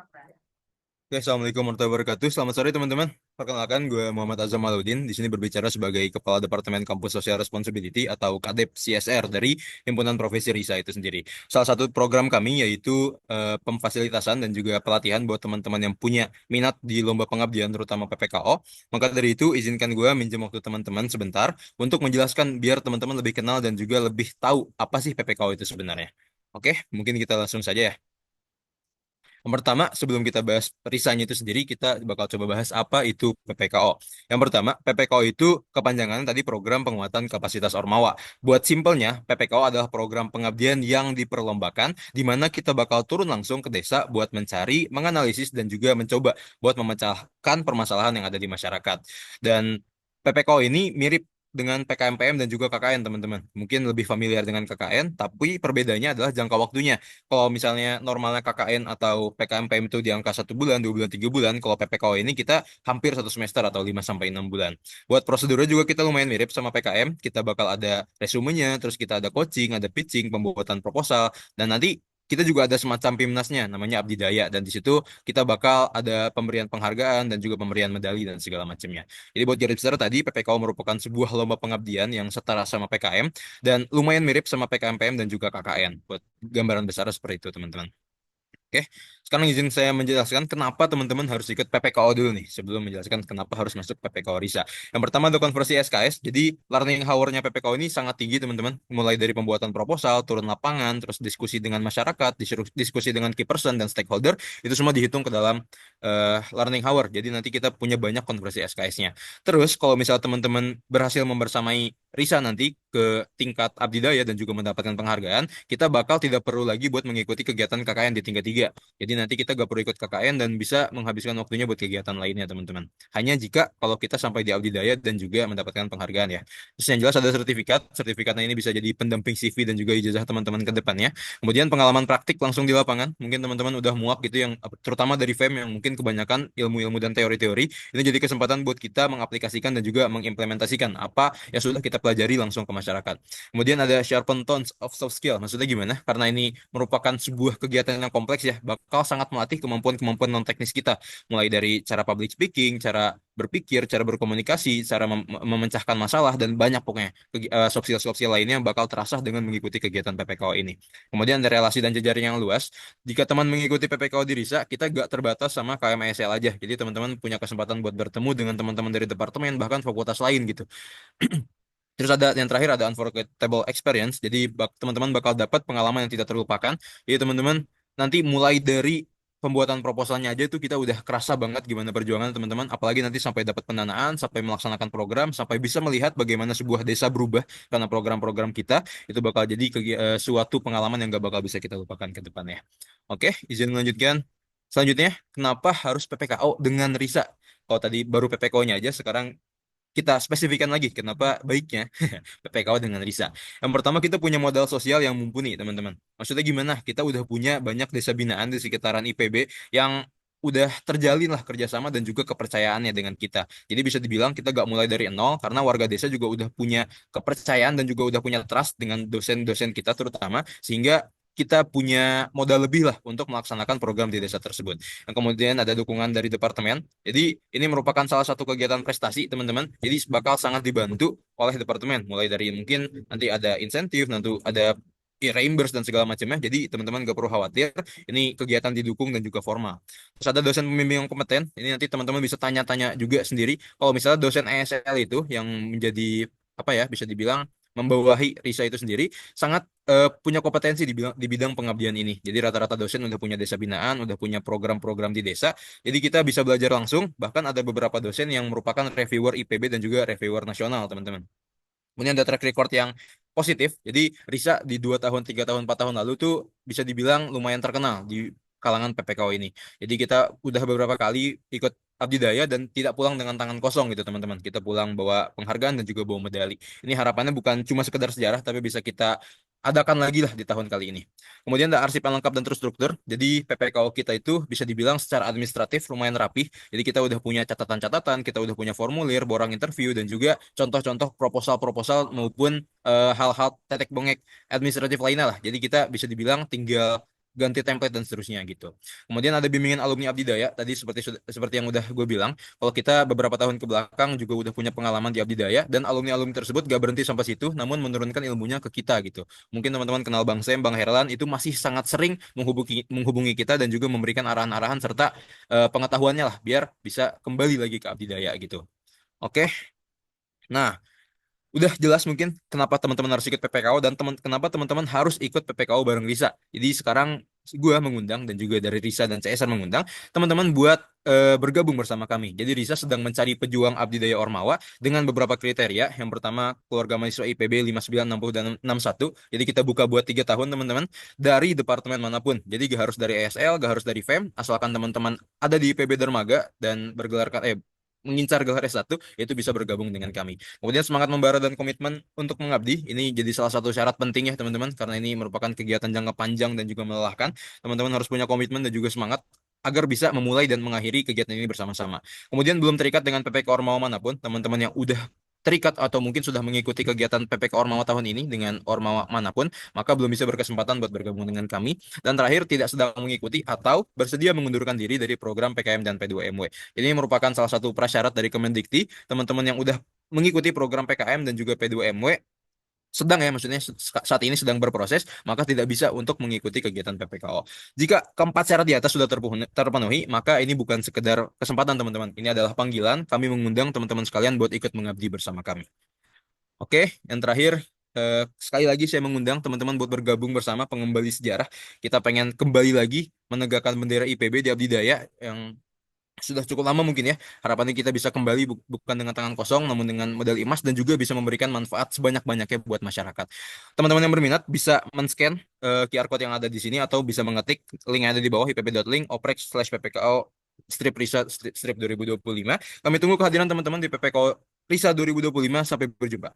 Oke, Assalamualaikum warahmatullahi wabarakatuh. Selamat sore teman-teman. Perkenalkan, gue Muhammad Azam Maludin. Di sini berbicara sebagai Kepala Departemen Kampus Social Responsibility atau KADEP CSR dari Himpunan Profesi RISA itu sendiri. Salah satu program kami yaitu pemfasilitasan dan juga pelatihan buat teman-teman yang punya minat di lomba pengabdian, terutama PPKO. Maka dari itu, izinkan gue minjem waktu teman-teman sebentar untuk menjelaskan biar teman-teman lebih kenal dan juga lebih tahu apa sih PPKO itu sebenarnya. Oke, mungkin kita langsung saja ya. Yang pertama, sebelum kita bahas perisanya itu sendiri, kita bakal coba bahas apa itu PPKO. Yang pertama, PPKO itu kepanjangan tadi program penguatan kapasitas Ormawa. Buat simpelnya, PPKO adalah program pengabdian yang diperlombakan, di mana kita bakal turun langsung ke desa buat mencari, menganalisis, dan juga mencoba buat memecahkan permasalahan yang ada di masyarakat. Dan PPKO ini mirip dengan PKMPM dan juga KKN, teman-teman. Mungkin lebih familiar dengan KKN, tapi perbedaannya adalah jangka waktunya. Kalau misalnya normalnya KKN atau PKMPM itu di angka 1 bulan, 2 bulan, 3 bulan, kalau PPKO ini kita hampir 1 semester atau 5 sampai 6 bulan. Buat prosedurnya juga kita lumayan mirip sama PKM. Kita bakal ada resumenya, terus kita ada coaching, ada pitching, pembuatan proposal, dan nanti kita juga ada semacam PIMNASnya, namanya Abdi Daya, dan di situ kita bakal ada pemberian penghargaan dan juga pemberian medali dan segala macamnya. Jadi buat garis besar tadi, PPKO merupakan sebuah lomba pengabdian yang setara sama PKM dan lumayan mirip sama PKMPM dan juga KKN. Buat gambaran besar seperti itu, teman-teman. Oke, sekarang izin saya menjelaskan kenapa teman-teman harus ikut PPKO dulu nih, sebelum menjelaskan kenapa harus masuk PPKO RISA. Yang pertama ada konversi SKS, jadi learning hour-nya PPKO ini sangat tinggi teman-teman, mulai dari pembuatan proposal, turun lapangan, terus diskusi dengan masyarakat, diskusi dengan key person dan stakeholder, itu semua dihitung ke dalam learning hour, jadi nanti kita punya banyak konversi SKS-nya. Terus kalau misal teman-teman berhasil membersamai RISA nanti ke tingkat abdidaya dan juga mendapatkan penghargaan, kita bakal tidak perlu lagi buat mengikuti kegiatan KKN di tingkat 3. Jadi nanti kita gak perlu ikut KKN dan bisa menghabiskan waktunya buat kegiatan lainnya, teman-teman. Hanya jika kalau kita sampai di abdidaya dan juga mendapatkan penghargaan ya. Terus yang jelas ada sertifikat. Sertifikatnya ini bisa jadi pendamping CV dan juga ijazah teman-teman ke depannya. Kemudian pengalaman praktik langsung di lapangan. Mungkin teman-teman udah muak gitu yang terutama dari FEM yang mungkin kebanyakan ilmu-ilmu dan teori-teori. Ini jadi kesempatan buat kita mengaplikasikan dan juga mengimplementasikan apa yang sudah kita pelajari langsung ke masyarakat. Kemudian ada sharpen tons of soft skill. Maksudnya gimana? Karena ini merupakan sebuah kegiatan yang kompleks ya, bakal sangat melatih kemampuan-kemampuan non teknis kita, mulai dari cara public speaking, cara berpikir, cara berkomunikasi, cara memecahkan masalah dan banyak pokoknya soft skill lainnya yang bakal terasah dengan mengikuti kegiatan PPKO ini. Kemudian ada relasi dan jejaring yang luas. Jika teman mengikuti PPKO di RISA, kita gak terbatas sama KMSL aja. Jadi teman-teman punya kesempatan buat bertemu dengan teman-teman dari departemen bahkan fakultas lain gitu. Terus ada yang terakhir ada unforgettable experience. Jadi teman-teman bakal dapat pengalaman yang tidak terlupakan. Jadi teman-teman nanti mulai dari pembuatan proposalnya aja itu kita udah kerasa banget gimana perjuangan teman-teman. Apalagi nanti sampai dapat pendanaan, sampai melaksanakan program, sampai bisa melihat bagaimana sebuah desa berubah karena program-program kita. Itu bakal jadi suatu pengalaman yang gak bakal bisa kita lupakan ke depannya. Oke, izin melanjutkan. Selanjutnya, kenapa harus PPKO dengan RISA? Kalau tadi baru PPKO-nya aja, sekarang kita spesifikkan lagi kenapa baiknya PPKO dengan RISA. Yang pertama kita punya modal sosial yang mumpuni, teman-teman. Maksudnya gimana? Kita udah punya banyak desa binaan di sekitaran IPB yang udah terjalin lah kerjasama dan juga kepercayaannya dengan kita. Jadi bisa dibilang kita gak mulai dari nol karena warga desa juga udah punya kepercayaan dan juga udah punya trust dengan dosen-dosen kita terutama sehingga kita punya modal lebih lah untuk melaksanakan program di desa tersebut. Yang kemudian ada dukungan dari departemen. Jadi ini merupakan salah satu kegiatan prestasi, teman-teman. Jadi bakal sangat dibantu oleh departemen. Mulai dari mungkin nanti ada insentif, nanti ada reimburse dan segala macamnya. Jadi teman-teman gak perlu khawatir. Ini kegiatan didukung dan juga formal. Terus ada dosen pembimbing yang kompeten. Ini nanti teman-teman bisa tanya-tanya juga sendiri. Kalau misalnya dosen ESL itu yang menjadi apa ya bisa dibilang membawahi RISA itu sendiri sangat punya kompetensi di bidang pengabdian ini. Jadi rata-rata dosen udah punya desa binaan, udah punya program-program di desa. Jadi kita bisa belajar langsung. Bahkan ada beberapa dosen yang merupakan reviewer IPB dan juga reviewer nasional, teman-teman. Kemudian ada track record yang positif. Jadi Risa di 2 tahun, 3 tahun, 4 tahun lalu tuh bisa dibilang lumayan terkenal di kalangan PPKO ini. Jadi kita udah beberapa kali ikut Abdi Daya dan tidak pulang dengan tangan kosong gitu teman-teman. Kita pulang bawa penghargaan dan juga bawa medali. Ini harapannya bukan cuma sekedar sejarah, tapi bisa kita adakan lagi lah di tahun kali ini. Kemudian ada arsip yang lengkap dan terstruktur. Jadi PPKO kita itu bisa dibilang secara administratif lumayan rapih. Jadi kita udah punya catatan-catatan, kita udah punya formulir, borang interview, dan juga contoh-contoh proposal-proposal maupun hal-hal tetek bengek administratif lainnya lah. Jadi kita bisa dibilang tinggal ganti template dan seterusnya gitu. Kemudian ada bimbingan alumni Abdi Daya tadi seperti yang udah gue bilang, kalau kita beberapa tahun ke belakang juga udah punya pengalaman di Abdi Daya dan alumni-alumni tersebut gak berhenti sampai situ, namun menurunkan ilmunya ke kita gitu. Mungkin teman-teman kenal Bang Sam, Bang Herlan itu masih sangat sering menghubungi kita dan juga memberikan arahan-arahan serta pengetahuannya lah biar bisa kembali lagi ke Abdi Daya gitu. Oke. Nah, udah jelas mungkin kenapa teman-teman harus ikut PPKO dan kenapa teman-teman harus ikut PPKO bareng Risa. Jadi sekarang gue mengundang dan juga dari Risa dan CSR mengundang teman-teman buat bergabung bersama kami. Jadi Risa sedang mencari pejuang Abdi Daya Ormawa dengan beberapa kriteria. Yang pertama keluarga mahasiswa IPB 5960 dan 61. Jadi kita buka buat 3 tahun teman-teman dari departemen manapun. Jadi gak harus dari ESL, gak harus dari FEM, asalkan teman-teman ada di IPB Dermaga dan bergelar mengincar gelar S1 itu bisa bergabung dengan kami. Kemudian semangat membara dan komitmen untuk mengabdi, ini jadi salah satu syarat penting ya teman-teman, karena ini merupakan kegiatan jangka panjang dan juga melelahkan. Teman-teman harus punya komitmen dan juga semangat agar bisa memulai dan mengakhiri kegiatan ini bersama-sama. Kemudian belum terikat dengan PPK Ormawa manapun, teman-teman yang udah terikat atau mungkin sudah mengikuti kegiatan PPK Ormawa tahun ini dengan Ormawa manapun, maka belum bisa berkesempatan buat bergabung dengan kami. Dan terakhir, tidak sedang mengikuti atau bersedia mengundurkan diri dari program PKM dan P2MW. Ini merupakan salah satu prasyarat dari Kemendikti. Teman-teman yang udah mengikuti program PKM dan juga P2MW sedang ya maksudnya saat ini sedang berproses maka tidak bisa untuk mengikuti kegiatan PPKO. Jika keempat syarat di atas sudah terpenuhi, maka ini bukan sekedar kesempatan teman-teman. Ini adalah panggilan. Kami mengundang teman-teman sekalian buat ikut mengabdi bersama kami. Oke, yang terakhir sekali lagi saya mengundang teman-teman buat bergabung bersama pengembali sejarah. Kita pengen kembali lagi menegakkan bendera IPB di Abdi Daya yang sudah cukup lama mungkin ya. Harapannya kita bisa kembali bukan dengan tangan kosong, namun dengan medali emas dan juga bisa memberikan manfaat sebanyak-banyaknya buat masyarakat. Teman-teman yang berminat bisa men-scan QR code yang ada di sini atau bisa mengetik link yang ada di bawah ipb.link oprek/ppko strip Risa strip 2025. Kami tunggu kehadiran teman-teman di PPKO Risa 2025. Sampai berjumpa.